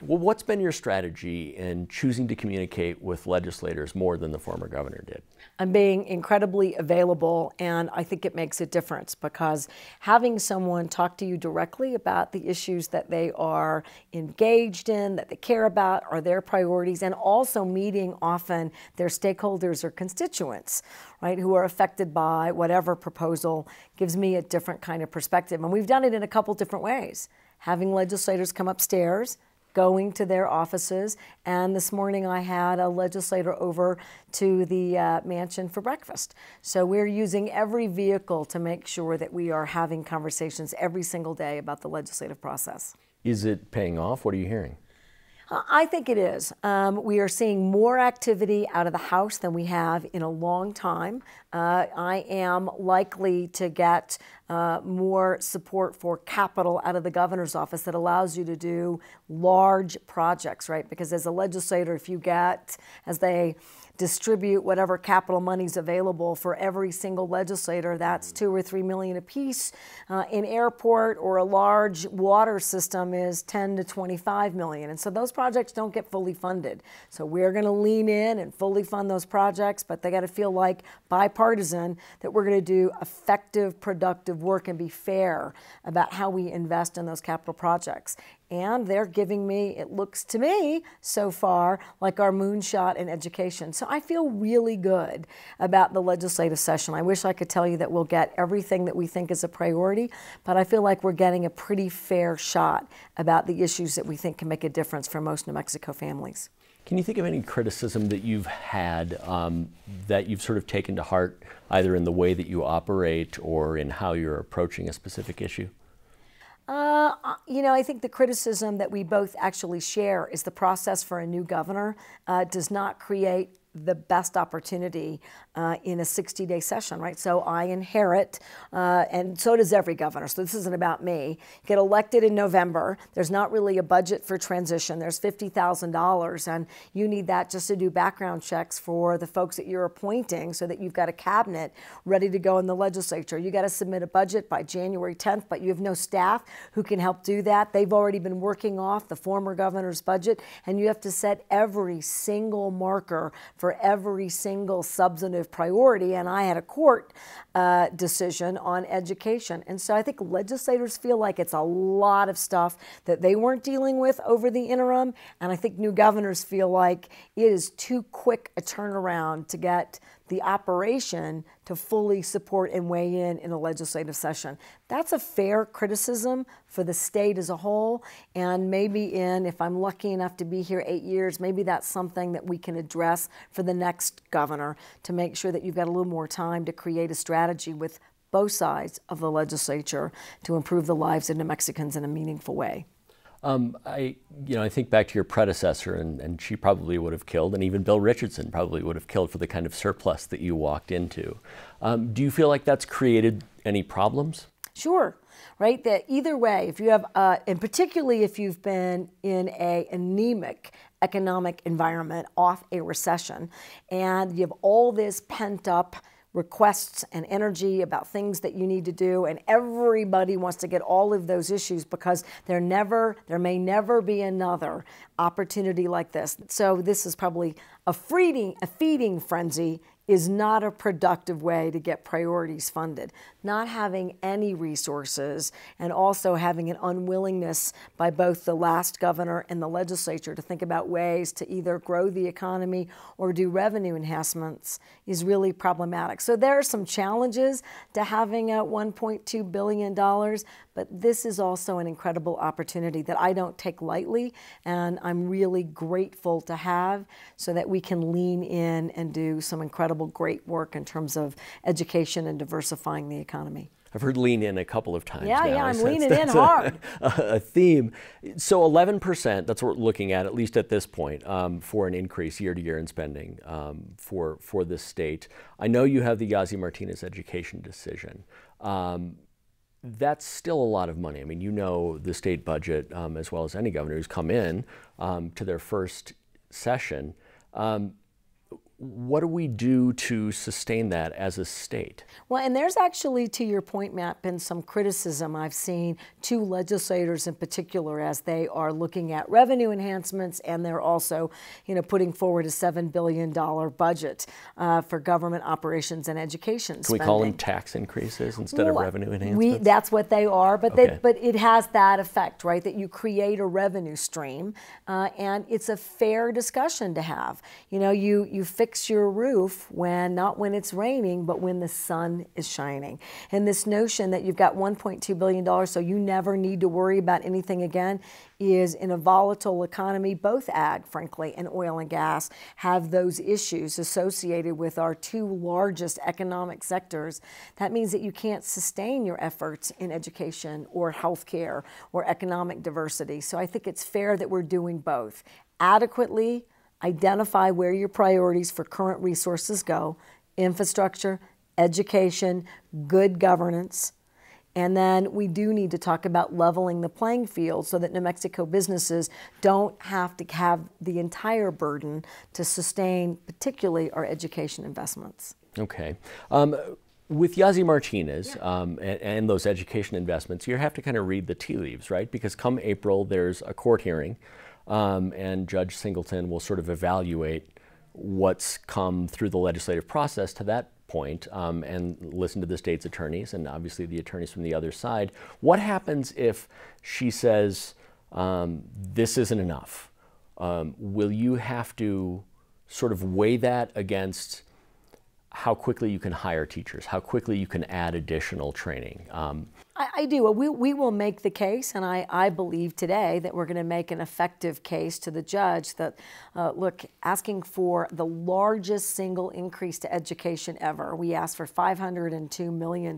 Well, what's been your strategy in choosing to communicate with legislators more than the former governor did? I'm being incredibly available, and I think it makes a difference because having someone talk to you directly about the issues that they are engaged in, that they care about, are their priorities, and also meeting often their stakeholders or constituents, right, who are affected by whatever proposal gives me a different kind of perspective. And we've done it in a couple different ways. Having legislators come upstairs, going to their offices, and this morning I had a legislator over to the mansion for breakfast. So we're using every vehicle to make sure that we are having conversations every single day about the legislative process. Is it paying off? What are you hearing? I think it is. We are seeing more activity out of the House than we have in a long time. I am likely to get more support for capital out of the governor's office that allows you to do large projects, right? Because as a legislator, if you get, as they distribute whatever capital money's available for every single legislator, that's $2 or $3 million apiece. An airport or a large water system is 10 to 25 million. And so those projects don't get fully funded. So we're going to lean in and fully fund those projects, but they got to feel like bipartisan, that we're going to do effective, productive work and be fair about how we invest in those capital projects. And they're giving me, it looks to me so far, like our moonshot in education. So I feel really good about the legislative session. I wish I could tell you that we'll get everything that we think is a priority, but I feel like we're getting a pretty fair shot about the issues that we think can make a difference for most New Mexico families. Can you think of any criticism that you've had that you've sort of taken to heart, either in the way that you operate or in how you're approaching a specific issue? You know, I think the criticism that we both actually share is the process for a new governor does not create the best opportunity in a 60-day session, right? So I inherit, and so does every governor, so this isn't about me. Get elected in November, there's not really a budget for transition, there's $50,000, and you need that just to do background checks for the folks that you're appointing so that you've got a cabinet ready to go in the legislature. You got to submit a budget by January 10th, but you have no staff who can help do that. They've already been working off the former governor's budget, and you have to set every single marker for every single substantive priority, and I had a court decision on education. And so I think legislators feel like it's a lot of stuff that they weren't dealing with over the interim, and I think new governors feel like it is too quick a turnaround to get the operation to fully support and weigh in a legislative session. That's a fair criticism for the state as a whole, and maybe if I'm lucky enough to be here 8 years, maybe that's something that we can address for the next governor to make sure that you've got a little more time to create a strategy with both sides of the legislature to improve the lives of New Mexicans in a meaningful way. I think back to your predecessor, and she probably would have killed, and even Bill Richardson probably would have killed for the kind of surplus that you walked into. Do you feel like that's created any problems? Sure, right? That either way, if you have, and particularly if you've been in an anemic economic environment off a recession, and you have all this pent up requests and energy about things that you need to do, and everybody wants to get all of those issues because there may never be another opportunity like this. So this is probably a feeding frenzy is not a productive way to get priorities funded. Not having any resources and also having an unwillingness by both the last governor and the legislature to think about ways to either grow the economy or do revenue enhancements is really problematic. So there are some challenges to having a $1.2 billion, but this is also an incredible opportunity that I don't take lightly, and I'm really grateful to have so that we can lean in and do some incredible great work in terms of education and diversifying the economy. I've heard lean in a couple of times now. Yeah, I'm leaning in hard. A theme. So 11%, that's what we're looking at least at this point, for an increase year to year in spending for this state. I know you have the Yazzie Martinez education decision. That's still a lot of money. I mean, you know the state budget as well as any governor who's come in to their first session. what do we do to sustain that as a state? Well, and there's actually, to your point, Matt, been some criticism I've seen to legislators in particular as they are looking at revenue enhancements, and they're also, putting forward a $7 billion budget for government operations and education spending. Can we call them tax increases instead of revenue enhancements? That's what they are, but Okay. but it has that effect, right? That you create a revenue stream, and it's a fair discussion to have. You fix your roof not when it's raining, but when the sun is shining. And this notion that you've got $1.2 billion, so you never need to worry about anything again, is in a volatile economy. Both ag, frankly, and oil and gas have those issues associated with our two largest economic sectors. That means that you can't sustain your efforts in education or healthcare or economic diversity. So I think it's fair that we're doing both. Adequately identify where your priorities for current resources go: infrastructure, education, good governance. And then we do need to talk about leveling the playing field so that New Mexico businesses don't have to have the entire burden to sustain particularly our education investments. Okay. With Yazzie Martinez and those education investments, you have to kind of read the tea leaves, right? Because come April, there's a court hearing, and Judge Singleton will sort of evaluate what's come through the legislative process to that point, and listen to the state's attorneys and obviously the attorneys from the other side. What happens if she says, this isn't enough? Will you have to sort of weigh that against how quickly you can hire teachers, how quickly you can add additional training? I do. We will make the case, and I believe today that we're going to make an effective case to the judge that, look, asking for the largest single increase to education ever. We asked for $502 million.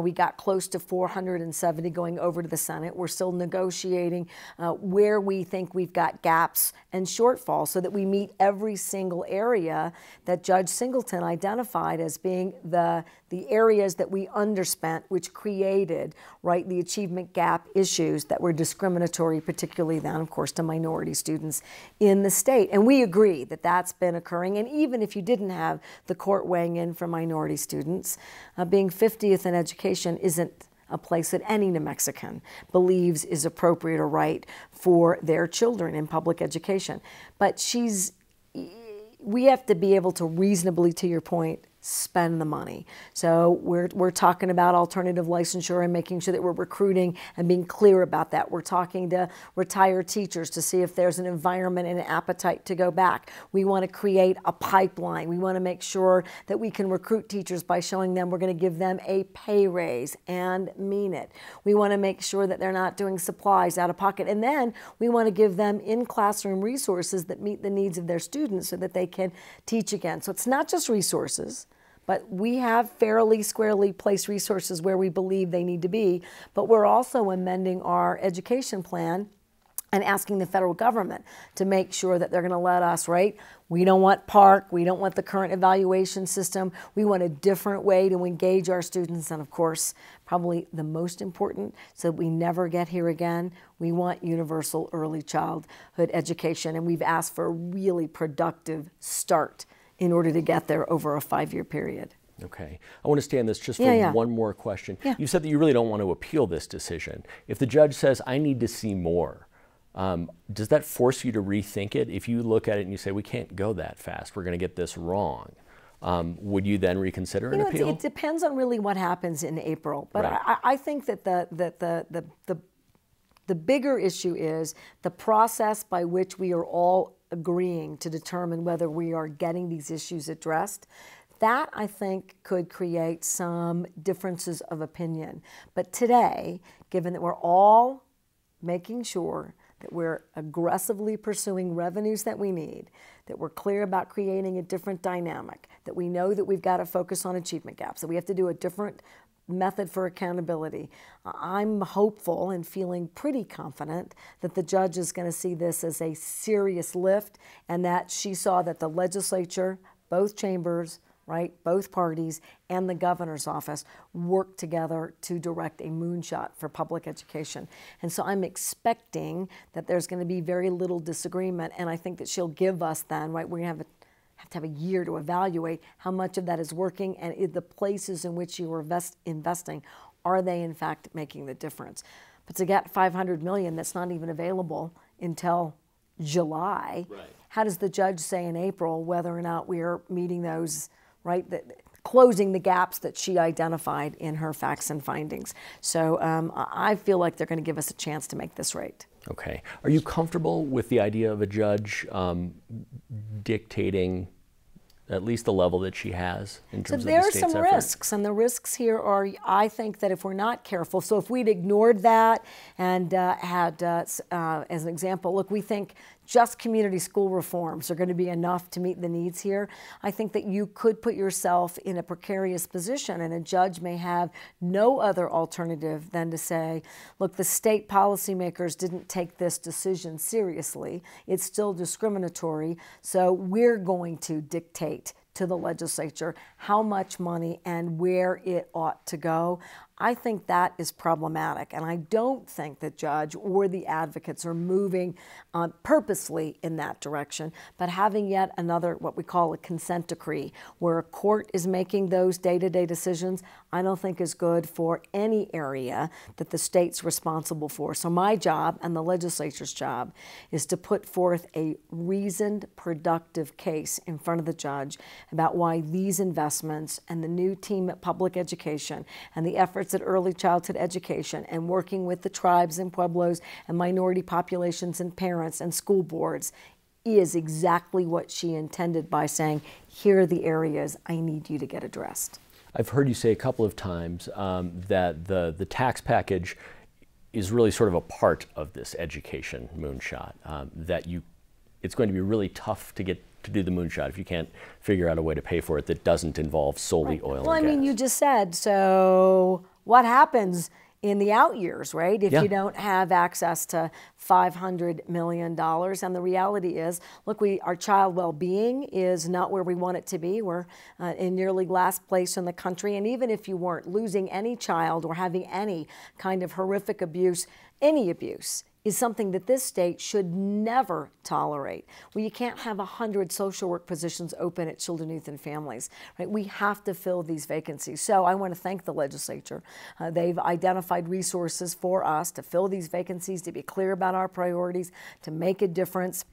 We got close to 470 going over to the Senate. We're still negotiating where we think we've got gaps and shortfalls so that we meet every single area that Judge Singleton identified as being the areas that we underspent, which created, right, the achievement gap issues that were discriminatory, particularly then, of course, to minority students in the state. And we agree that that's been occurring. And even if you didn't have the court weighing in for minority students, being 50th in education isn't a place that any New Mexican believes is appropriate or right for their children in public education. But we have to be able to reasonably, to your point, spend the money. So we're talking about alternative licensure and making sure that we're recruiting and being clear about that. We're talking to retired teachers to see if there's an environment and an appetite to go back. We want to create a pipeline. We want to make sure that we can recruit teachers by showing them we're going to give them a pay raise and mean it. We want to make sure that they're not doing supplies out of pocket. And then we want to give them in-classroom resources that meet the needs of their students so that they can teach again. So it's not just resources, but we have fairly squarely placed resources where we believe they need to be. But we're also amending our education plan and asking the federal government to make sure that they're going to let us, right? We don't want PARCC. We don't want the current evaluation system. We want a different way to engage our students. And of course, probably the most important, so we never get here again, we want universal early childhood education. And we've asked for a really productive start in order to get there over a 5-year period. Okay. I want to stay on this just for one more question. Yeah. You said that you really don't want to appeal this decision. If the judge says, I need to see more, does that force you to rethink it? If you look at it and you say, we can't go that fast, we're going to get this wrong, would you then reconsider an appeal? It depends on really what happens in April. But right. I think that the bigger issue is the process by which we are all agreeing to determine whether we are getting these issues addressed. That, I think, could create some differences of opinion. But today, given that we're all making sure that we're aggressively pursuing revenues that we need, that we're clear about creating a different dynamic, that we know that we've got to focus on achievement gaps, that we have to do a different method for accountability, I'm hopeful and feeling pretty confident that the judge is going to see this as a serious lift, and that she saw that the legislature, both chambers, right, both parties, and the governor's office work together to direct a moonshot for public education. And so I'm expecting that there's going to be very little disagreement, and I think that she'll give us then, right, we're going to have to have a year to evaluate how much of that is working, and the places in which you are investing, are they in fact making the difference? But to get $500 million that's not even available until July, right. How does the judge say in April whether or not we are meeting those, right, closing the gaps that she identified in her facts and findings? So I feel like they're going to give us a chance to make this right. Okay. Are you comfortable with the idea of a judge dictating at least the level that she has in terms of the state's effort? So there are some risks, and the risks here are, I think, that if we're not careful, so if we'd ignored that and had, as an example, look, we think just community school reforms are going to be enough to meet the needs here. I think that you could put yourself in a precarious position, and a judge may have no other alternative than to say, look, the state policymakers didn't take this decision seriously. It's still discriminatory, so we're going to dictate to the legislature how much money and where it ought to go. I think that is problematic, and I don't think the judge or the advocates are moving purposely in that direction, but having yet another, what we call a consent decree, where a court is making those day-to-day decisions, I don't think is good for any area that the state's responsible for. So my job and the legislature's job is to put forth a reasoned, productive case in front of the judge about why these investments and the new team at public education and the efforts at early childhood education and working with the tribes and pueblos and minority populations and parents and school boards is exactly what she intended by saying, here are the areas I need you to get addressed. I've heard you say a couple of times that the tax package is really sort of a part of this education moonshot, that it's going to be really tough to do the moonshot if you can't figure out a way to pay for it that doesn't involve solely right. oil well, and gas. I mean, you just said, so what happens in the out years, right? If yeah. you don't have access to $500 million. And the reality is, look, our child well-being is not where we want it to be. We're in nearly last place in the country. And even if you weren't, losing any child or having any kind of horrific abuse, any abuse, is something that this state should never tolerate. Well, you can't have 100 social work positions open at Children, Youth, and Families, right? We have to fill these vacancies. So I want to thank the legislature. They've identified resources for us to fill these vacancies, to be clear about our priorities, to make a difference.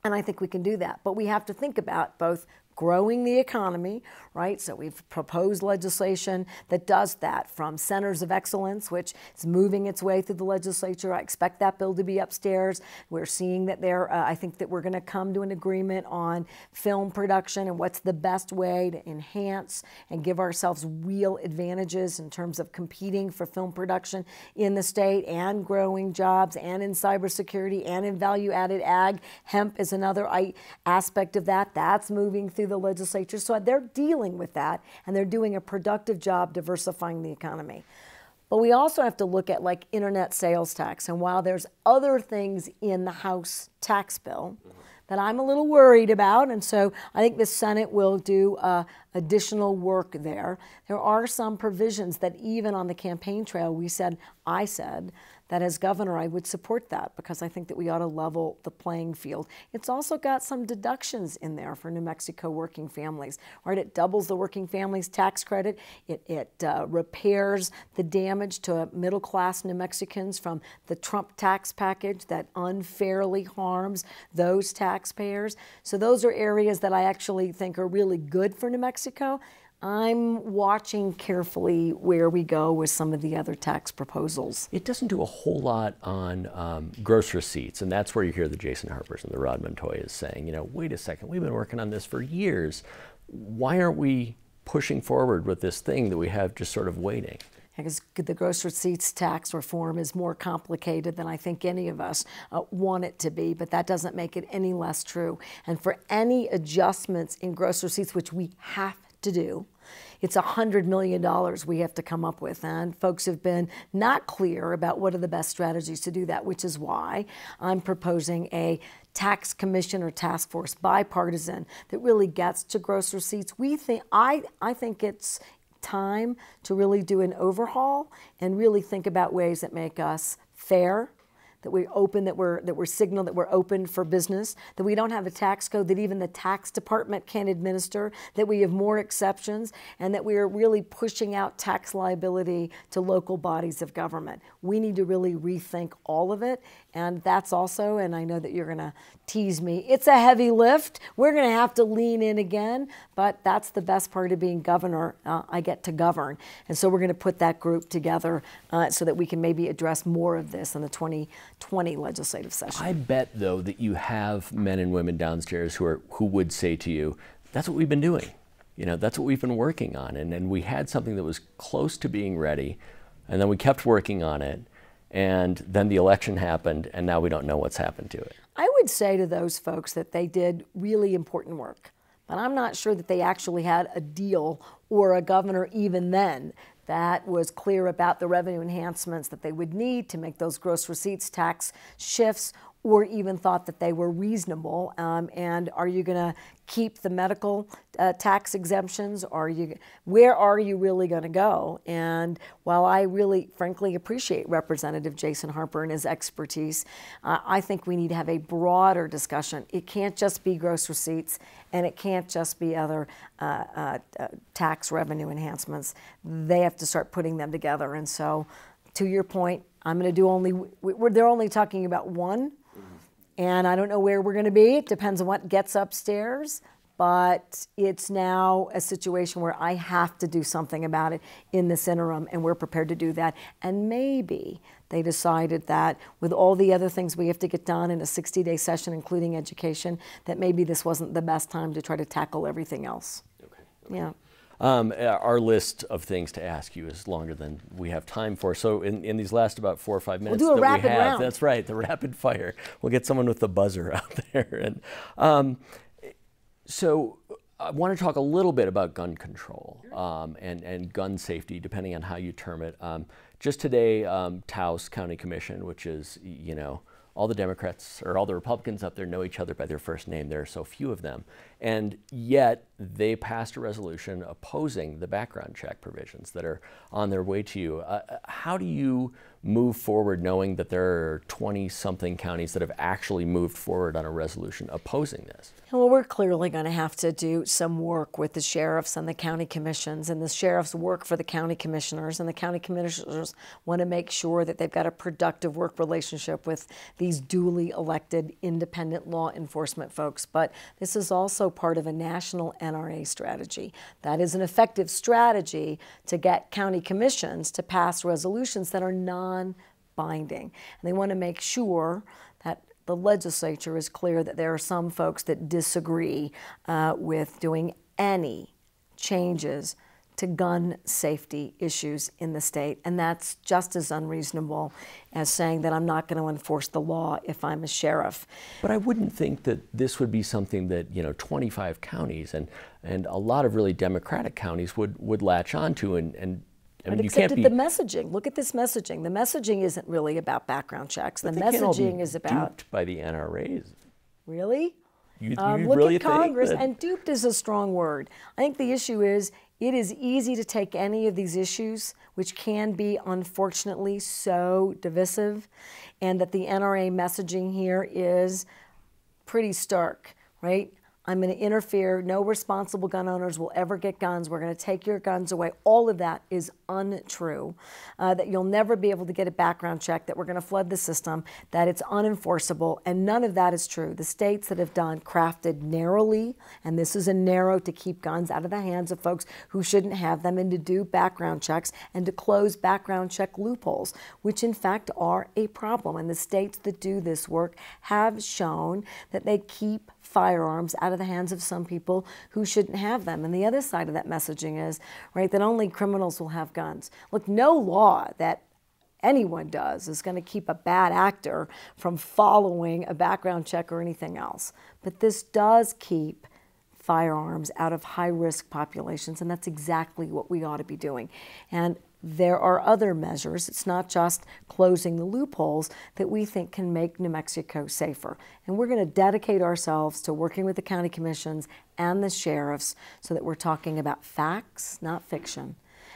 And I think we can do that. But we have to think about both growing the economy, right? So we've proposed legislation that does that, from Centers of Excellence, which is moving its way through the legislature. I expect that bill to be upstairs. We're seeing that I think that we're going to come to an agreement on film production and what's the best way to enhance and give ourselves real advantages in terms of competing for film production in the state and growing jobs and in cybersecurity and in value-added ag. Hemp is another aspect of that. That's moving through the legislature. So they're dealing with that, and they're doing a productive job diversifying the economy. But we also have to look at like internet sales tax. And while there's other things in the House tax bill that I'm a little worried about, and so I think the Senate will do additional work there, there are some provisions that even on the campaign trail I said that as governor I would support that, because I think that we ought to level the playing field. It's also got some deductions in there for New Mexico working families, right? It doubles the working families tax credit. It repairs the damage to middle-class New Mexicans from the Trump tax package that unfairly harms those taxpayers. So those are areas that I actually think are really good for New Mexico. I'm watching carefully where we go with some of the other tax proposals. It doesn't do a whole lot on gross receipts, and that's where you hear the Jason Harpers and the Rod Montoyas saying, wait a second, we've been working on this for years. Why aren't we pushing forward with this thing that we have just sort of waiting? Because the gross receipts tax reform is more complicated than I think any of us want it to be, but that doesn't make it any less true. And for any adjustments in gross receipts, which we have to do, it's $100 million we have to come up with, and folks have been not clear about what are the best strategies to do that, which is why I'm proposing a tax commission or task force, bipartisan, that really gets to gross receipts. I think it's time to really do an overhaul and really think about ways that make us fair, that we're open, that we're signal that we're open for business, that we don't have a tax code that even the tax department can administer, that we have more exceptions, and that we are really pushing out tax liability to local bodies of government. We need to really rethink all of it, and that's also, and I know that you're going to tease me, it's a heavy lift. We're going to have to lean in again, but that's the best part of being governor. I get to govern, and so we're going to put that group together so that we can maybe address more of this in the 2020 legislative session. I bet, though, that you have men and women downstairs who would say to you, that's what we've been doing. You know, that's what we've been working on. And we had something that was close to being ready, and then we kept working on it, and then the election happened, and now we don't know what's happened to it. I would say to those folks that they did really important work, but I'm not sure that they actually had a deal or a governor even then that was clear about the revenue enhancements that they would need to make those gross receipts tax shifts, or even thought that they were reasonable. And are you going to keep the medical tax exemptions? Where are you really going to go? And while I really, frankly, appreciate Representative Jason Harper and his expertise, I think we need to have a broader discussion. It can't just be gross receipts, and it can't just be other tax revenue enhancements. They have to start putting them together. And so, to your point, I'm going to do they're only talking about one. And I don't know where we're going to be. It depends on what gets upstairs. But it's now a situation where I have to do something about it in this interim, and we're prepared to do that. And maybe they decided that with all the other things we have to get done in a 60-day session, including education, that maybe this wasn't the best time to try to tackle everything else. Okay. Yeah. Our list of things to ask you is longer than we have time for. So in these last about 4 or 5 minutes we'll do a that rapid we have, round. That's right, the rapid fire. We'll get someone with the buzzer out there. And so I want to talk a little bit about gun control and gun safety, depending on how you term it. Just today, Taos County Commission, which is, you know, all the Democrats or all the Republicans up there know each other by their first name. There are so few of them. And yet they passed a resolution opposing the background check provisions that are on their way to you. How do you move forward knowing that there are 20-something counties that have actually moved forward on a resolution opposing this? Well, we're clearly going to have to do some work with the sheriffs and the county commissions, and the sheriffs work for the county commissioners, and the county commissioners want to make sure that they've got a productive work relationship with these duly elected independent law enforcement folks. But this is also part of a national NRA strategy. That is an effective strategy to get county commissions to pass resolutions that are non-binding. And they want to make sure that the legislature is clear that there are some folks that disagree with doing any changes to gun safety issues in the state. And that's just as unreasonable as saying that I'm not going to enforce the law if I'm a sheriff. But I wouldn't think that this would be something that, you know, 25 counties and a lot of really Democratic counties would latch onto and I mean, except at the messaging. Look at this messaging. The messaging isn't really about background checks. The messaging is about duped by the NRAs. Really? You Look really at Congress, think that... and duped is a strong word. I think the issue is it is easy to take any of these issues, which can be unfortunately so divisive, and that the NRA messaging here is pretty stark, right? I'm going to interfere. No responsible gun owners will ever get guns. We're going to take your guns away. All of that is untrue. That you'll never be able to get a background check, that we're going to flood the system, that it's unenforceable, and none of that is true. The states that have done crafted narrowly, and this is a narrow to keep guns out of the hands of folks who shouldn't have them, and to do background checks and to close background check loopholes, which in fact are a problem. And the states that do this work have shown that they keep firearms out of the hands of some people who shouldn't have them. And the other side of that messaging is, right, that only criminals will have guns. Look, no law that anyone does is going to keep a bad actor from following a background check or anything else. But this does keep firearms out of high-risk populations, and that's exactly what we ought to be doing. And there are other measures, it's not just closing the loopholes, that we think can make New Mexico safer. And we're going to dedicate ourselves to working with the county commissions and the sheriffs so that we're talking about facts, not fiction,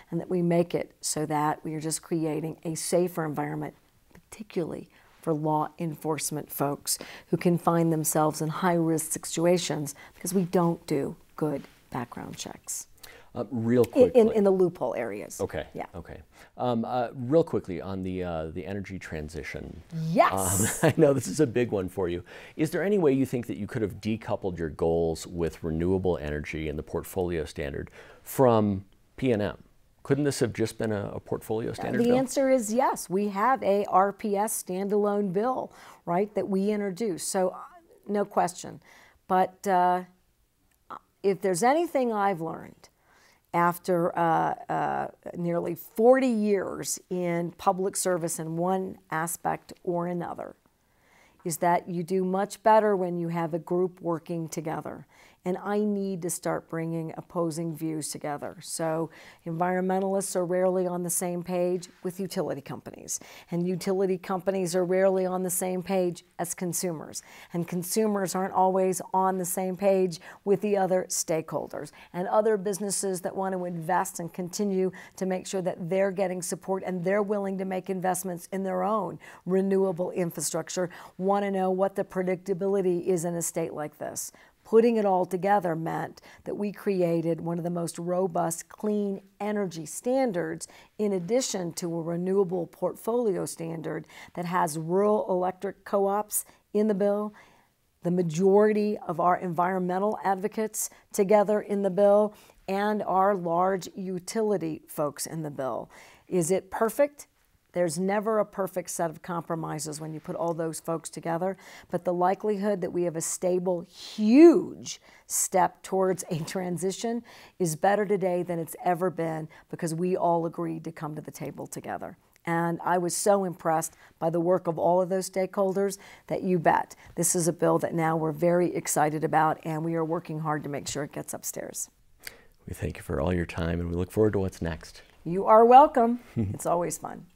and that we make it so that we are just creating a safer environment, particularly for law enforcement folks who can find themselves in high-risk situations because we don't do good background checks. Real quickly. In the loophole areas. Okay. Yeah. Okay. Real quickly on the energy transition. Yes. I know this is a big one for you. Is there any way you think that you could have decoupled your goals with renewable energy and the portfolio standard from P&M? Couldn't this have just been a portfolio standard bill? The answer is yes. We have a RPS standalone bill, right, that we introduced. So no question. But if there's anything I've learned after nearly 40 years in public service in one aspect or another, is that you do much better when you have a group working together. And I need to start bringing opposing views together. So environmentalists are rarely on the same page with utility companies. And utility companies are rarely on the same page as consumers. And consumers aren't always on the same page with the other stakeholders. And other businesses that want to invest and continue to make sure that they're getting support and they're willing to make investments in their own renewable infrastructure want to know what the predictability is in a state like this. Putting it all together meant that we created one of the most robust clean energy standards in addition to a renewable portfolio standard that has rural electric co-ops in the bill, the majority of our environmental advocates together in the bill, and our large utility folks in the bill. Is it perfect? There's never a perfect set of compromises when you put all those folks together, but the likelihood that we have a stable, huge step towards a transition is better today than it's ever been because we all agreed to come to the table together. And I was so impressed by the work of all of those stakeholders that you bet this is a bill that now we're very excited about, and we are working hard to make sure it gets upstairs. We thank you for all your time, and we look forward to what's next. You are welcome. It's always fun.